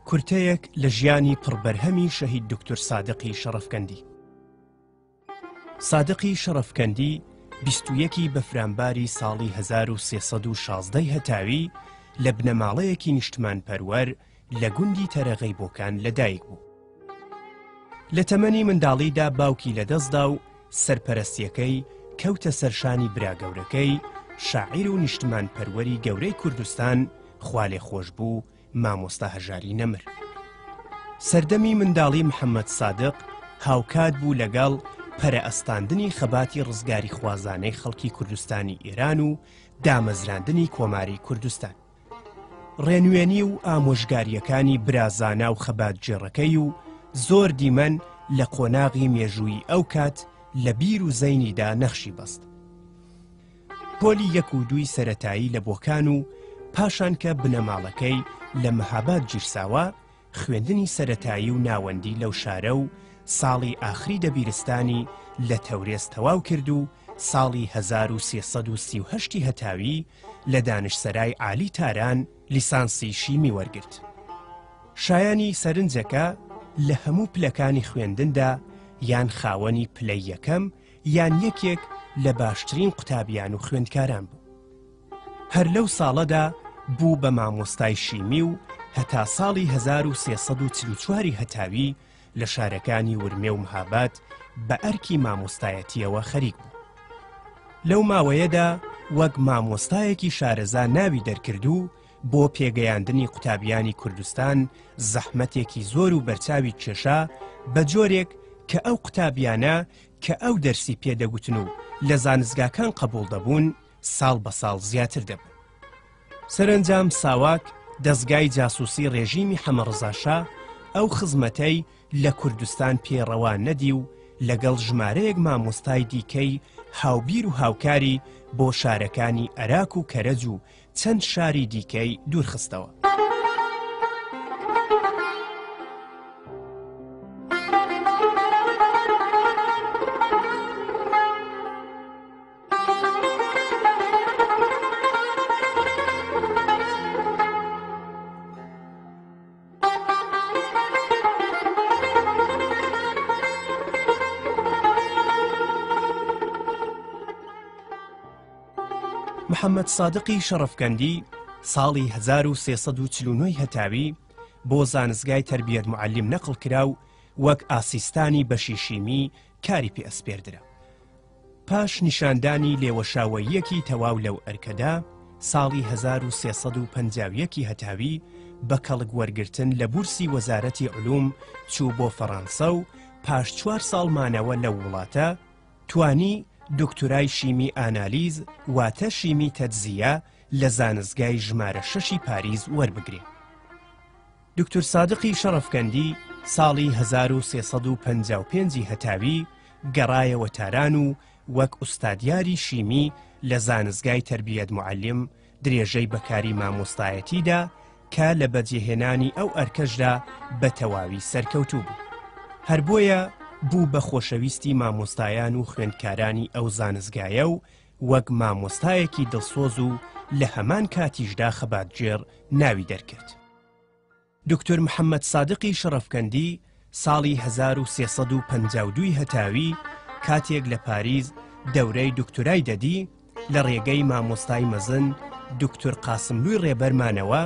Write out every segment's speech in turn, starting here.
کورتەیەک لە ژیانی پڕبەرهەمی شەهید دکتۆر سادقی شەڕەفکەندی. سادقی شەڕەفکەندی 21 بەفرامباری ساڵی 1316 هەتاوی لە بنەماڵەیەکی نیشتمان پەروەر لە گوندی تەرەغەی بۆکان لەدایک بوو. لە تەمەنی منداڵیدا باوکی لەدەستدا و سەرپەرستیەکەی کەوتە سەرشانی براگەورەکەی شاعیر و نیشتمان پەروەری گەورەی کوردستان خوا لێ خۆش بوو مامۆستا هەژاری نەمر. سەردەمی منداڵی محەممەد سادق هاوکات بوو لەگەڵ پەرەئەستاندنی خەباتی ڕزگاری خوازانەی خەڵکی کوردستانی ئێران و دامەزراندنی کۆماری کوردستان. ڕێنوێنی و ئامۆژگاریەکانی برازانا و خەبات جێڕەکەی و زۆر دیمەن لە قۆناغی مێژووی ئەو کات لە بیر و زەینیدا نەخشی بەست. پۆلی 1 و 2 سەرەتایی لە بۆکان و پاشان کە بنەماڵەکەی لە مەهاباد گیرساوە خوێندنی سەرەتایی و ناوەندی لەو شارە و ساڵی ئاخری دەبیرستانی لە تەورێز تەواو کرد و ساڵی 1338 هەتاوی لە دانشسەرای عالی تاران لیسانسی شیمی وەرگرت. شایانی سەرنجەکە لە هەموو پلەکانی خوێندندا یان خاوەنی پلەی یەکەم یان یەکێک لە باشترین قوتابیان و خوێندکاران بوو. هەر لەو ساڵەدا بوو بە مامۆستای شیمی و هەتا ساڵی 1344 هەتاوی لە شارەکانی ورمێ و مەهاباد بە ئەرکی مامۆستایەتیەوە خەریک بوو. لەو ماوەیەدا وەک مامۆستایەکی شارەزا ناوی دەرکرد و بۆ پێگەیاندنی قوتابیانی کوردستان زەحمەتێکی زۆر و بەرچاوی کێشا بە جۆرێک کە ئەو قوتابیانە کە ئەو دەرسی پێدەگوتن و لە زانستگاکان قبوڵ دەبوون ساڵ بە ساڵ زیاتر دەبوون. سەرنجام ساواک دەستگای جاسووسی ڕێژیمی حەمەڕەزاشا ئەو خزمەتەی لە کوردستان پێڕەوا نەدی و لەگەڵ ژمارەیەک مامۆستای دیکەی هاوبیر و هاوکاری بۆ شارەکانی عێراق و کەرەج و چەند شاری دیکەی دوورخستەوە. محەممەد سادقی شەڕەفکەندی ساڵی 1349 هەتاوی بۆ زانستگای تەربیەت معەلیم نەقڵ کرا و وەک ئاسیستانی بەشی شیمی کاری پێ ئەسپێردرا. پاش نیشاندانی لێوەشاوەیەکی تەواو لەو ئەرکەدا ساڵی 1351 هەتاوی بە کەڵک وەرگرتن لە بورسی وەزارەتی علوم چوو بۆ فەڕەنسا و پاش 4 ساڵ مانەوە لەو وڵاتە توانی دکتۆرای شیمی ئانالیز واتە شیمی تەجزیە لە زانستگای ژمارە 6 پاریز وەربگرێ. دکتۆر سادقی شەڕەفکەندی ساڵی 1355 هەتاوی گەڕایەوە تاران و وەک ئوستادیاری شیمی لە زانستگای تەربیەت معەلیم درێژەی بەکاری مامۆستایەتیدا کە لە بەجێهێنانی ئەو ئەرکەشدا بە تەواوی سەرکەوتوو بوو. هەر بۆیە بوو بە خۆشەویستی مامۆستایان و خوێندکارانی ئەو زانستگایە و وەک مامۆستایەکی دڵسۆز و لە هەمان کاتیشدا خەباتجێڕ ناوی دەرکرد. دکتۆر محەممەد سادقی شەڕەفکەندی ساڵی 1352 هەتاوی کاتێک لە پاریز دەورەی دکتۆرای دەدی لە ڕێگەی مامۆستای مەزن دکتۆر قاسملووی ڕێبەرمانەوە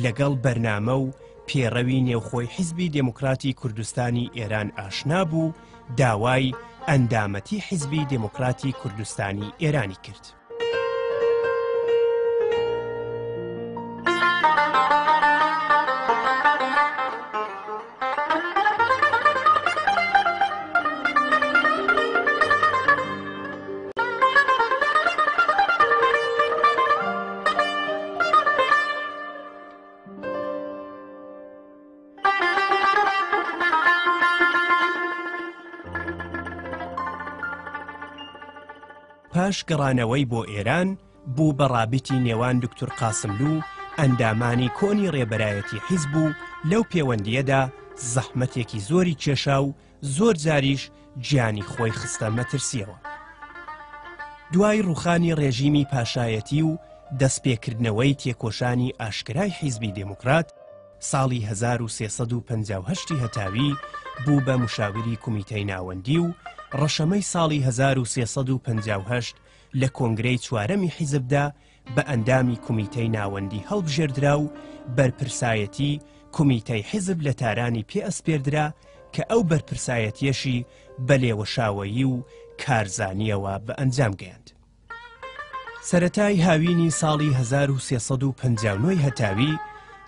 لەگەڵ بەرنامە و پێڕەوی نێوخۆی حیزبی دموکراتی کوردستانی ئێران ئاشنا بوو داوای ئەندامەتی حیزبی دموکراتی کوردستانی ئێرانی کرد. پاش گەڕانەوەی بۆ ئێران بوو بە ڕابطی نێوان دکتۆر قاسملوو ئەندامانی کۆنی ڕێبەرایەتی حیزب و لەو پەیوەندیەدا زەحمەتێکی زۆری کێشا و زۆر جاریش گیانی خۆی خستە مەترسیەوە. دوای ڕوخانی ڕێژیمی پاشایەتی و دەستپێکردنەوەی تێکۆشانی ئاشکرای حیزبی دموکرات ساڵی 1358 هەتاوی بوو بە مشاوری کومیتەی ناوەندی و ڕەشەمەی ساڵی 1358 لە کۆنگرەی چوارەمی حیزبدا بە ئەندامی کومیتەی ناوەندی هەڵبژێردرا و بەرپرسایەتی کومیتەی حیزب لە تارانی پێ ئەسپێردرا کە ئەو بەرپرسایەتیەشی بە لێوەشاوەیی و کارزانیەوە بە ئەنجام گەیاند. سەرەتای هاوینی ساڵی 1359 هەتاوی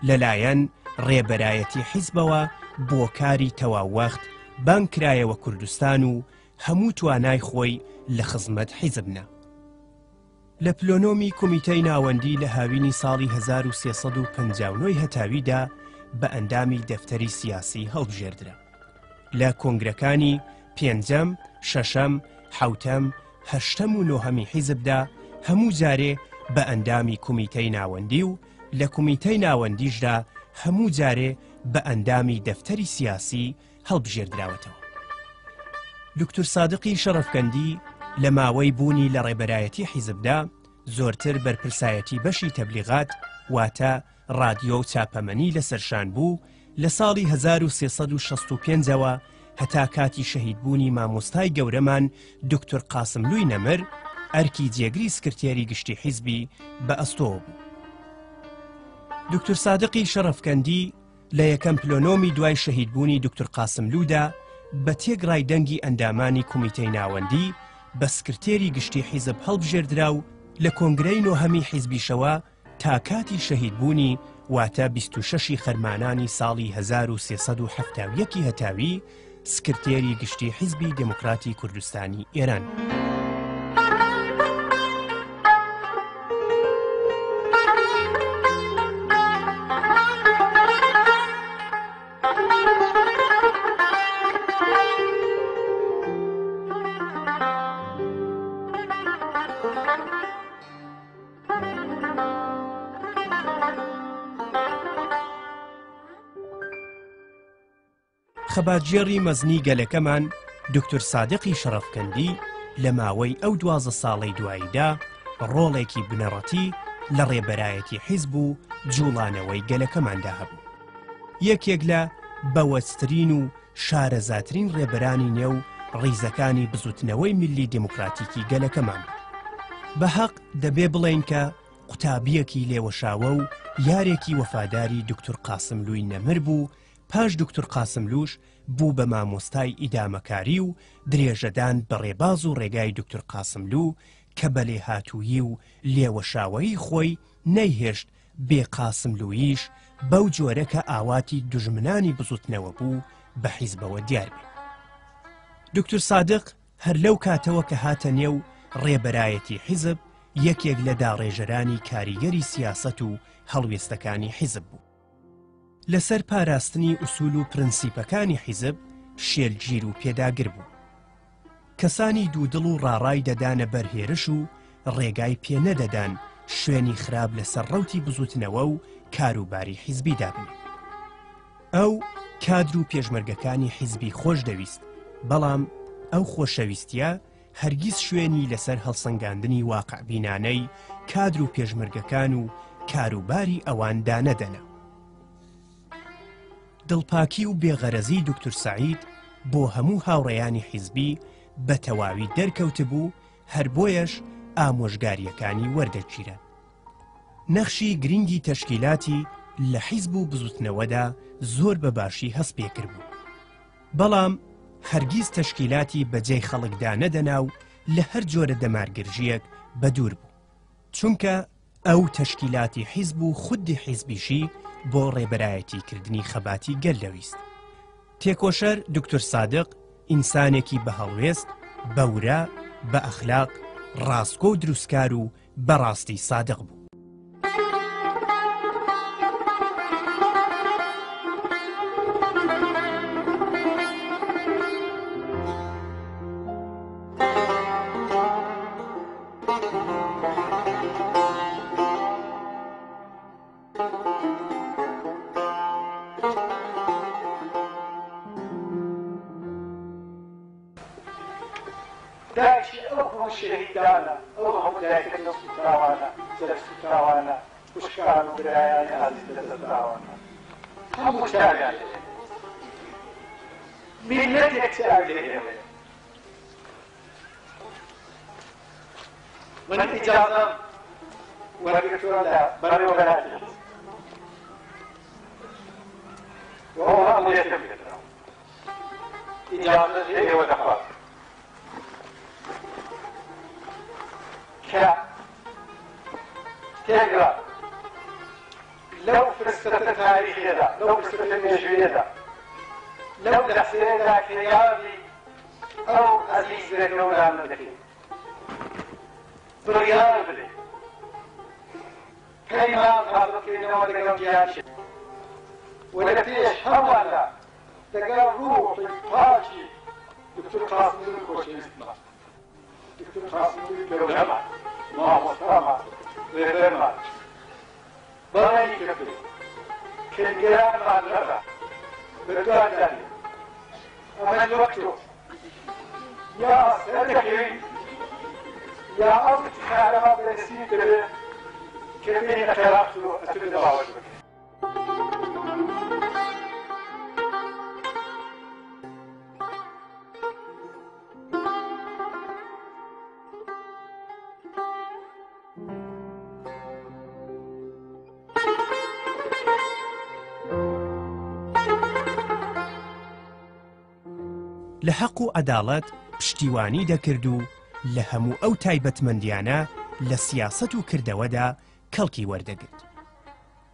لەلایەن ڕێبەرایەتی حیزبەوە بۆ کاری تەواوەخت بانکرایەوە کوردستان و هەموو توانای خۆی لە خزمەت حیزبنا. لە پلۆنۆمی کومیتەی ناوەندی لە هاوینی ساڵی 1359 هەتاویدا بە ئەندامی دەفتەری سیاسی هەڵبژێردرا. لە کۆنگرەکانی پێنجەم، شەشەم، حەوتەم، هەشتەم و نۆهەمی حیزبدا هەموو جارێ بە ئەندامی کومیتەی ناوەندی و لە کومیتەی ناوەندیشدا هەموو جارێ بە ئەندامی دەفتەری سیاسی هەڵبژێردراوەتەوە. دکتۆر سادقی شەڕەفکەندی لە ماوەی بوونی لە ڕێبەرایەتی حیزبدا زۆرتر بەرپرسایەتی بەشی تەبلیغات واتە ڕادیۆ و چاپەمەنی لەسەرشان بوو لە ساڵی 1365ەوە هەتا کاتی شەهیدبوونی مامۆستای گەورەمان دکتۆر قاسملووی نەمر ئەرکی جێگری سکرتێری گشتی حیزبی بە ئەستۆ بوو. دکتۆر سادقی شەڕەفکەندی لە یەکەم پلۆنۆمی دوای شەهیدبوونی دکتۆر قاسملوودا بە تێگڕای دەنگی ئەندامانی کومیتەی ناوەندی بە سکرتێری گشتی حیزب هەڵبژێردرا و لە کۆنگرەی نۆهەمی حیزبیشەوە تا کاتی شەهیدبوونی واتە 26 خەرمانانی ساڵی 1371 هەتاوی سکرتێری گشتی حیزبی دموکراتی کوردستانی ئێران. خەباتجێڕی مەزنی گەلەکەمان دکتۆر سادقی شەڕەفکەندی لە ماوەی ئەو 12 ساڵەی دواییدا ڕۆڵێکی بنەڕەتی لە ڕێبەرایەتی حیزب و جوڵانەوەی گەلەکەماندا هەبوو. یەکێک لە بەوەسترین و شارەزاترین ڕێبەرانی نێو ڕیزەکانی بزوتنەوەی میلی دموکراتیکی گەلەکەمان بوو. بە حەق دەبێ بڵێن کە قوتابیەکی لێوەشاوە و یارێکی وەفاداری دکتۆر قاسملووی نەمر بوو. پاش دکتۆر قاسملووش بوو بە مامۆستای ئیدامەکاری و درێژەدان بە ڕێباز و ڕێگای دکتۆر قاسملوو کە بە لێهاتوویی و لێوەشاوەیی خۆی نەیهێشت بێ قاسملوویش بەو جۆرە کە ئاواتی دوژمنانی بزوتنەوە بوو بە حیزبەوە دیار بێ. دکتۆر سادق هەر لەو کاتەوە کە هاتە نێو ڕێبەرایەتی حیزب یەکێک لە داڕێژەرانی کاریگەری سیاسەت و هەڵوێستەکانی حیزب بوو. لەسەر پاراستنی ئوسول و پرەنسیپەکانی حیزب شێلگیر و پێداگر بوو. کەسانی دوودڵ و ڕاڕای دەدانە بەرهێرش و ڕێگای پێ نەدەدان شوێنی خراپ لەسەر ڕەوتی بزوتنەوە و کاروباری حیزبی دابن. ئەو کادر و پێشمەرگەکانی حیزبی خۆش دەویست، بەڵام ئەو خۆشەویستیە هەرگیز شوێنی لەسەر هەڵسەنگاندنی واقعبینانەی کادر و پێشمەرگەکان و کاروباری ئەوان دانەدەنا. دڵپاکی و بێغەرەزی دکتۆر سەعید بۆ هەموو هاوڕێیانی حیزبی بە تەواوی دەرکەوت بوو، هەر بۆیەش ئامۆژگاریەکانی وەردەگیرە. نەخشی گرنگی تەشکیلاتی لە حیزب و بزوتنەوەدا زۆر بەباشی هەست پێکرد بوو، بەڵام هەرگیز تەشکیلاتی بەجێی خەڵکدا نەدەنا و لە هەر جۆرە دەمارگرژیەک بەدوور بوو، چونکە ئەو تەشکیلاتی حیزب و خودی حیزبیشی بۆ ڕێبەرایەتیکردنی خەباتی گەل دەویست. تێکۆشەر دکتۆر سادق ئینسانێکی بە هەڵوێست، بەورە، بە ئەخلاق، ڕاستگۆ و دروستکار و بەڕاستی سادق بوو. داعشی ئەو هەموو شەهیدانە، ئەو هەموو دایکە دەستوراوانە، سەرسوتراوانە، خوشکان و برایانی ئازیز دەستوراوانە. هەموو چاویان لێ میلەتێک چاوی لێ من ئیجازەم وەرگرتووە لە بەڕێوەبەراتێک وهو أمر يتم إجازة هي ودخل تقرأ لو فرصة تاريخية لو فرصة ميجوية لو لحسين كيابي أو عزيز لكونا مدخل بريان بلي كلمات هذا كلمة ودقم جياشي ولكتيش هوالا تقال روحي باشي دكتور قاسم الكوشي اسمه دكتور قاسم الكوشي ما هو سامع غير براي كبير كنجران عن ربع بدوان داري أمن وقته يا سيدكي يا أرض خارما برسيد به كبير خيراته أتبدأ وجبك لە حەق و عەداڵەت پشتیوانی دەکرد و لە هەموو ئەو تایبەتمەندیانە لە سیاسەت و کردەوەدا کەڵکی وەردەگرت.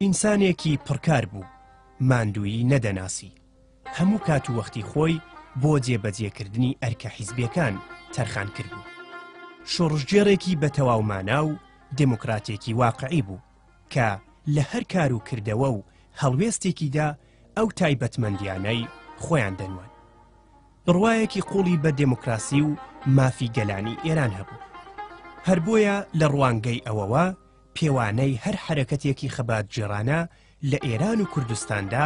ئینسانێکی پڕکار بوو، ماندووی نەدەناسی، هەموو کات و وەختی خۆی بۆ جێبەجێکردنی ئەرکە حیزبیەکان تەرخان کردبوو. شۆڕژجێڕێکی بە تەواومانە و دموکراتێکی واقعی بوو کە لە هەر کار و کردەوە و هەڵوێستێکیدا ئەو تایبەتمەندیانەی خۆیان دەنوان. بڕوایەکی قوڵی بە دموکراسی و مافی گەلانی ئێران هەبوو. هەر بۆیە لە ڕوانگەی ئەوەوە پێوانەی هەر حرەکەتێکی خەباتجێڕانە لە ئێران و کوردستاندا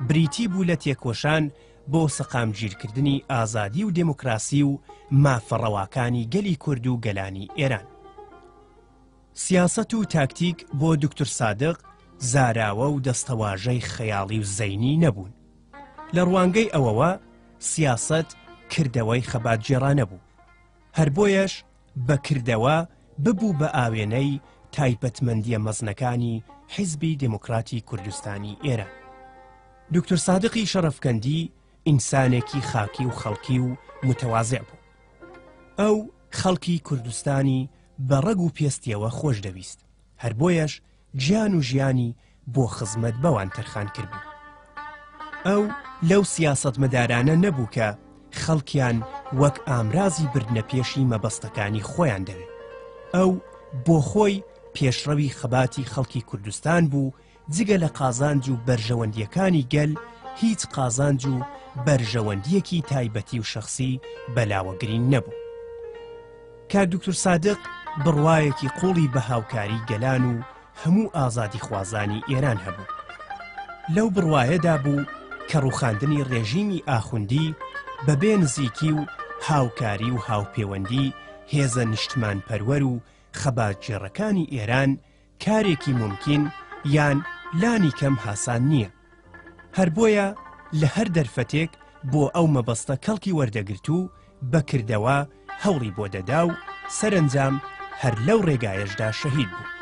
بریتی بوو لە تێکۆشان بۆ سەقامگیرکردنی ئازادی و دموکراسی و مافەڕەواکانی گەلی کورد و گەلانی ئێران. سیاسەت و تاکتیک بۆ دکتۆر سادق زاراوە و دەستەواژەی خەیاڵی و زەینی نەبوون. لە ڕوانگەی ئەوەوە سیاسەت کردەوەی خەباتجێڕانە بوو. هەر بۆیەش بە کردەوە ببوو بە ئاوێنەی تایبەتمەندیە مەزنەکانی حیزبی دموکراتی کوردستانی ئێران. دکتۆر سادقی شەرەفکەندی ئینسانێکی خاکی و خەڵکی و متەوازع بوو. ئەو خەڵکی کوردستانی بە ڕەگ و پێستیەوە خۆش دەویست. هەر بۆیەش گیان و ژیانی بۆ خزمەت بەوان تەرخان کردبوو. ئەو لەو سیاسەتمەدارانە نەبوو کە خەڵکیان وەک ئامرازی بردنە پێشی مەبەستەکانی خۆیان دەوێت. ئەو بۆ خۆی پێشڕەوی خەباتی خەڵکی کوردستان بوو، جگە لە قازانج و بەرژەوەندیەکانی گەل هیچ قازانج و بەرژەوەندیەکی تایبەتی و شەخصی بەلاوەگرین نەبوو. کاک دکتۆر سادق بڕوایەکی قوڵی بە هاوکاری گەلان و هەموو ئازادی خوازانی ئێران هەبوو. لەو بڕوایەدا بوو کە ڕووخاندنی ڕێژیمی ئاخوندی بەبێ نزیکی و هاوکاری و هاوپەیوەندی هێزە نیشتمان پەروەر و خەباتجێڕەکانی ئێران کارێکی ممکن یان لانی کەم هاسان نییە. هەر بۆیە لە هەر دەرفەتێک بۆ ئەو مەبەستە کەڵکی وەردەگرت و بەکردەوە هەوڵی بۆ دەدا و سەرنجام هەر لەو ڕێگایەشدا شەهید بوو.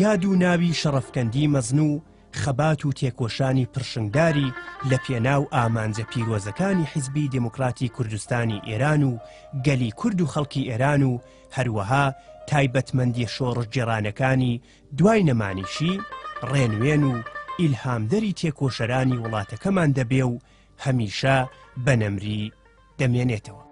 یاد و ناوی شەرەفکەندی مەزن و خەبات و تێکۆشانی پرشنگداری لە پێناو ئامانجە پیرۆزەکانی حیزبی دموکراتی کوردستانی ئێران و گەلی کورد و خەڵکی ئێران و هەروەها تایبەتمەندی شۆڕژجێڕانەکانی دوای نەمانیشی ڕێنوێن و ئیلهامدەری تێکۆشەرانی وڵاتەکەمان دەبێ و هەمیشە بەنەمری دەمێنێتەوە.